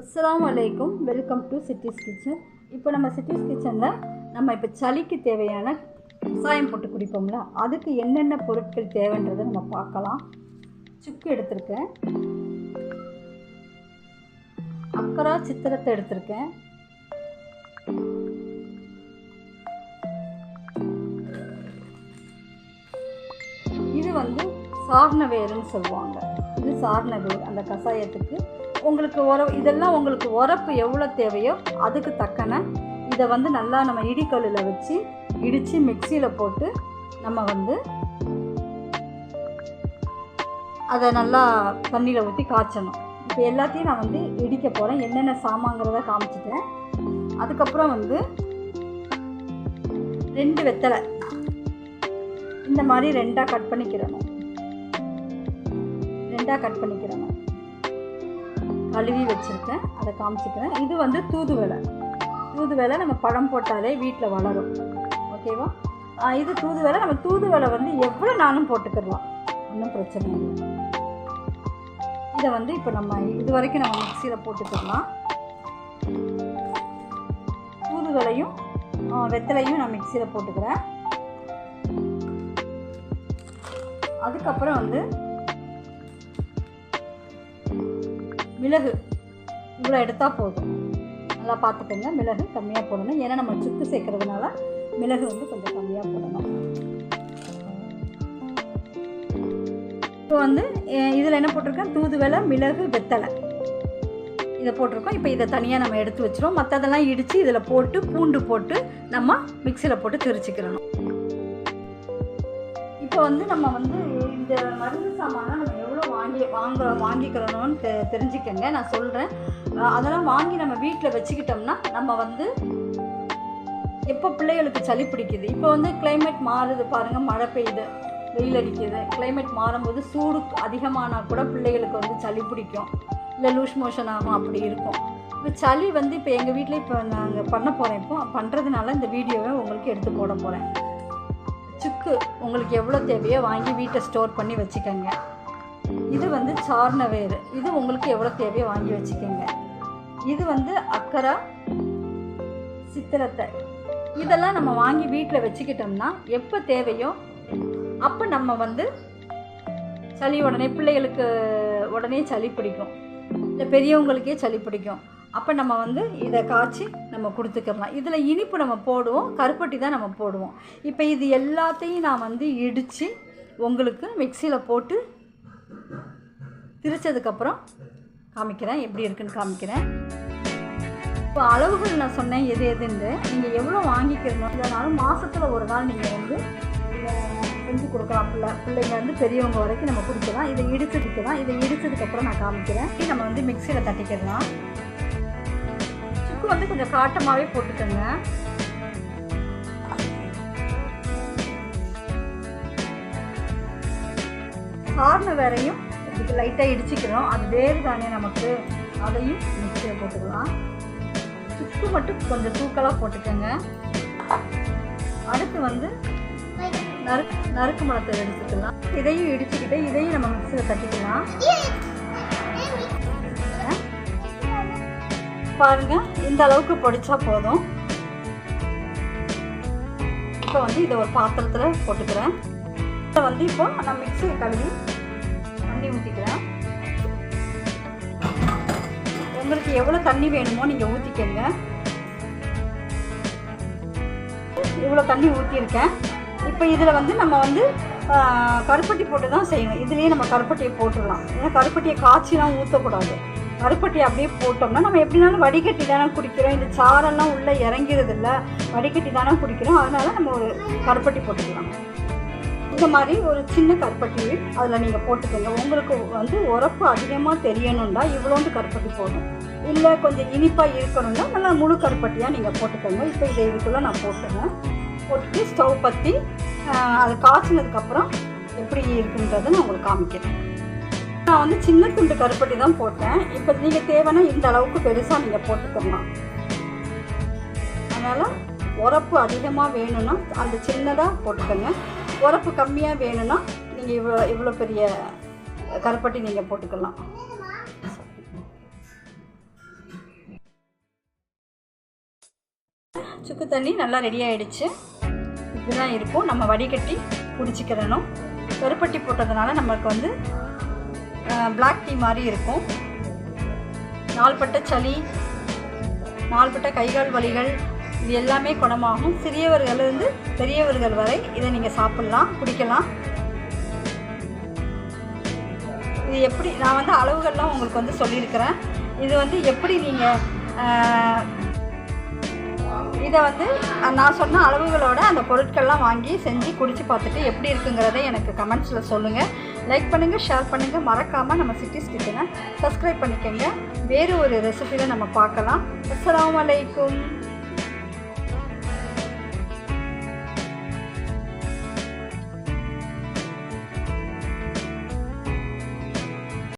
அஸ்ஸலாமு அலைக்கும். Welcome to cities kitchen. இப்போ நம்ம சிட்டிஸ் கிச்சனில் நம்ம இப்போ சளிக்கு தேவையான கசாயம் போட்டு குடிப்போம்ல, அதுக்கு என்னென்ன பொருட்கள் தேவைன்றதை நம்ம பார்க்கலாம். சுக்கு எடுத்திருக்கேன், அக்கரா சித்திரத்தை எடுத்திருக்கேன், இது வந்து சார்ன வேருன்னு சொல்லுவாங்க. இது சார்ன வேர் அந்த கசாயத்துக்கு. உங்களுக்கு இதெல்லாம் உங்களுக்கு உரப்பு எவ்வளோ தேவையோ அதுக்கு தக்கன இதை வந்து நல்லா நம்ம இடிக்கல்லில் வச்சு இடித்து மிக்சியில் போட்டு நம்ம வந்து அதை நல்லா தண்ணியில் ஊற்றி காய்ச்சணும். இப்போ எல்லாத்தையும் நான் வந்து இடிக்க போகிறேன். என்னென்ன சாமான்கிறத காமிச்சிட்டேன். அதுக்கப்புறம் வந்து 2 வெத்தலை இந்த மாதிரி 2ஆக கட் பண்ணிக்கிறணும். கழுவி வச்சுருக்கேன், அதை காமிச்சிக்கிறேன். இது வந்து தூதுவளை நம்ம பழம் போட்டாலே வீட்டில் வளரும். ஓகேவா? இது தூதுவளை. நம்ம தூதுவளை வந்து எவ்வளோ நாளும் போட்டுக்கிடலாம், ஒன்றும் பிரச்சனை இல்லை. இதை வந்து இப்போ நம்ம இது வரைக்கும் நம்ம மிக்சியில் போட்டுக்கிடலாம். தூதுவளையும் வெத்தலையும் நான் மிக்சியில் போட்டுக்கிறேன். அதுக்கப்புறம் வந்து மிளகு இவ்வளோ எடுத்தால் போதும். நல்லா பார்த்துக்கோங்க, மிளகு கம்மியாக போடணும். ஏன்னா நம்ம சுக்கு சேர்க்கறதுனால மிளகு வந்து கொஞ்சம் கம்மியாக போடணும். இப்போ வந்து இதில் என்ன போட்டிருக்கேன், தூதுவளை, மிளகு, வெத்தலை இதை போட்டிருக்கோம். இப்போ இதை தனியாக நம்ம எடுத்து வச்சிரும். மற்றதெல்லாம் இடித்து இதில் போட்டு பூண்டு போட்டு நம்ம மிக்சியில் போட்டு திரிச்சிக்கிறணும். இப்போ வந்து நம்ம வந்து இந்த மருந்து சாமானை நம்ம எவ்வளோ வாங்கிக்கிறணும்னு தெரிஞ்சுக்கங்க. நான் சொல்கிறேன். அதெல்லாம் வாங்கி நம்ம வீட்டில் வச்சுக்கிட்டோம்னா நம்ம வந்து எப்போ பிள்ளைகளுக்கு சளி பிடிக்குது, இப்போ வந்து கிளைமேட் மாறுது பாருங்கள், மழை பெய்யுது, வெயில் அடிக்குது. கிளைமேட் மாறும்போது சூடு அதிகமானால் கூட பிள்ளைகளுக்கு வந்து சளி பிடிக்கும், இல்லை லூஸ் மோஷன் ஆகும், அப்படி இருக்கும். இப்போ சளி வந்து இப்போ எங்கள் வீட்டில் இப்போ நாங்கள் பண்ண போகிறேன். இப்போ பண்ணுறதுனால இந்த வீடியோவை உங்களுக்கு எடுத்து போட போகிறேன். சுக்கு உங்களுக்கு எவ்வளோ தேவையோ வாங்கி வீட்டை ஸ்டோர் பண்ணி வச்சுக்கோங்க. இது வந்து சார்ன வேர், இது உங்களுக்கு எவ்வளோ தேவையோ வாங்கி வச்சுக்கோங்க. இது வந்து அக்கரா சித்திரத்தை, இதெல்லாம் நம்ம வாங்கி வீட்டில் வச்சுக்கிட்டோம்னா எப்போ தேவையோ அப்போ நம்ம வந்து சளி பிள்ளைகளுக்கு உடனே சளி பிடிக்கும், இல்லை பெரியவங்களுக்கே சளி பிடிக்கும். அப்போ நம்ம வந்து இதை காய்ச்சி நம்ம கொடுத்துக்கலாம். இதில் இனிப்பு நம்ம போடுவோம், கருப்பட்டி தான் நம்ம போடுவோம். இப்போ இது எல்லாத்தையும் நான் வந்து இடித்து உங்களுக்கு மிக்சியில் போட்டு திரிச்சதுக்கப்புறம் காமிக்கிறேன், எப்படி இருக்குன்னு காமிக்கிறேன். இப்போ அளவுகள் நான் சொன்னேன் எது எதுன்னு. நீங்கள் எவ்வளோ வாங்கிக்கிறணும், இல்லைனாலும் மாதத்தில் ஒரு நாள் நீங்கள் வந்து இதை செஞ்சு கொடுக்கலாம். பிள்ளைங்க வந்து பெரியவங்க வரைக்கும் நம்ம கொடுக்கலாம். இதை இடிச்சதுக்கலாம். இதை இடித்ததுக்கப்புறம் நான் காமிக்கிறேன். நம்ம வந்து மிக்சியில் தட்டிக்கலாம். சுக்கு வந்து கொஞ்சம் காட்டமாகவே போட்டுக்கோங்க. சார்ன வேறையும் இதுக்கு லைட்டாக இடிச்சிக்கிறோம். அது வேறு தானே நமக்கு, அதையும் மிக்சியில் போட்டுக்கலாம். சுக்கு மட்டும் கொஞ்சம் தூக்கலாக போட்டுக்கோங்க. அடுத்து வந்து நறுக்கு மரத்தை எடுத்துக்கலாம். இதையும் இடிச்சுக்கிட்டு இதையும் நம்ம மிக்சியில் தட்டிக்கலாம். பாருங்க, இந்த அளவுக்கு பொடிச்சா போதும். இப்போ வந்து இதை ஒரு பாத்திரத்தில் போட்டுக்கிறேன். இதை வந்து இப்போ நான் மிக்சியை கழுவி தண்ணி ஊற்றிக்கிறேன். உங்களுக்கு எவ்வளோ தண்ணி வேணுமோ நீங்கள் ஊற்றிக்கங்க. இவ்வளோ தண்ணி ஊற்றிருக்கேன். இப்போ இதில் வந்து நம்ம வந்து கருப்பட்டி போட்டு தான் செய்யணும். இதுலேயே நம்ம கருப்பட்டியை போட்டுடலாம். ஏன்னா கருப்பட்டியை காய்ச்சிலாம் ஊற்றக்கூடாது. கருப்பட்டி அப்படியே போட்டோம்னா நம்ம எப்படினாலும் வடிகட்டி தானே குடிக்கிறோம். இந்த சாரெல்லாம் உள்ளே இறங்கிறது இல்லை, வடிகட்டி தானே குடிக்கிறோம். அதனால் நம்ம ஒரு கருப்பட்டி போட்டுக்கலாம். இந்த மாதிரி ஒரு சின்ன கருப்பட்டி அதில் நீங்கள் போட்டுக்கோங்க. உங்களுக்கு வந்து உரப்பு அதிகமாக தெரியணும்னா இவ்வளோண்டு கருப்பட்டி போதும். இல்லை கொஞ்சம் இனிப்பாக இருக்கணும்னா நல்லா முழு கருப்பட்டியாக நீங்கள் போட்டுக்கோங்க. இப்போ இதை இதுக்குள்ளே நான் போட்டுட்டு ஸ்டவ் பற்றி அதை காய்ச்சினதுக்கப்புறம் எப்படி இருக்குன்றதை நான் உங்களுக்கு காமிக்கிறேன். நான் வந்து சின்ன துண்டு கருப்பட்டி தான் போட்டேன். இப்போ நீங்கள் தேவைன்னா இந்த அளவுக்கு பெருசாக நீங்கள் போட்டுக்கலாம். அதனால் உரப்பு அதிகமாக வேணும்னா அந்த சின்னதாக போட்டுக்கோங்க. உரப்பு கம்மியாக வேணும்னா நீங்கள் இவ்வளோ பெரிய கருப்பட்டி நீங்கள் போட்டுக்கலாம். சுக்கு தண்ணி நல்லா ரெடி ஆகிடுச்சு. இப்படிதான் இருக்கும். நம்ம வடிகட்டி குடிச்சிக்கிறணும். கருப்பட்டி போட்டதுனால நமக்கு வந்து பிளாக் டீ மாதிரி இருக்கும். நாள்பட்ட சளி, நாள்பட்ட கைகால் வலிகள் இது எல்லாமே குணமாகும். சிறியவர்களிலிருந்து பெரியவர்கள் வரை இதை நீங்கள் சாப்பிட்லாம், குடிக்கலாம். இது எப்படி நான் வந்து அளவுகள்லாம் உங்களுக்கு வந்து சொல்லியிருக்கிறேன். இது வந்து எப்படி நீங்கள் இதை வந்து நான் சொன்ன அளவுகளோட அந்த பொருட்கள்லாம் வாங்கி செஞ்சு குடித்து பார்த்துட்டு எப்படி இருக்குங்கிறத எனக்கு கமெண்ட்ஸில் சொல்லுங்கள். லைக் பண்ணுங்கள், ஷேர் பண்ணுங்கள். மறக்காமல் நம்ம சிட்டிஸ் கிச்சனை சப்ஸ்கிரைப் பண்ணிக்கோங்க. வேறு ஒரு ரெசிபியில் நம்ம பார்க்கலாம். அஸ்ஸலாமு அலைக்கும்.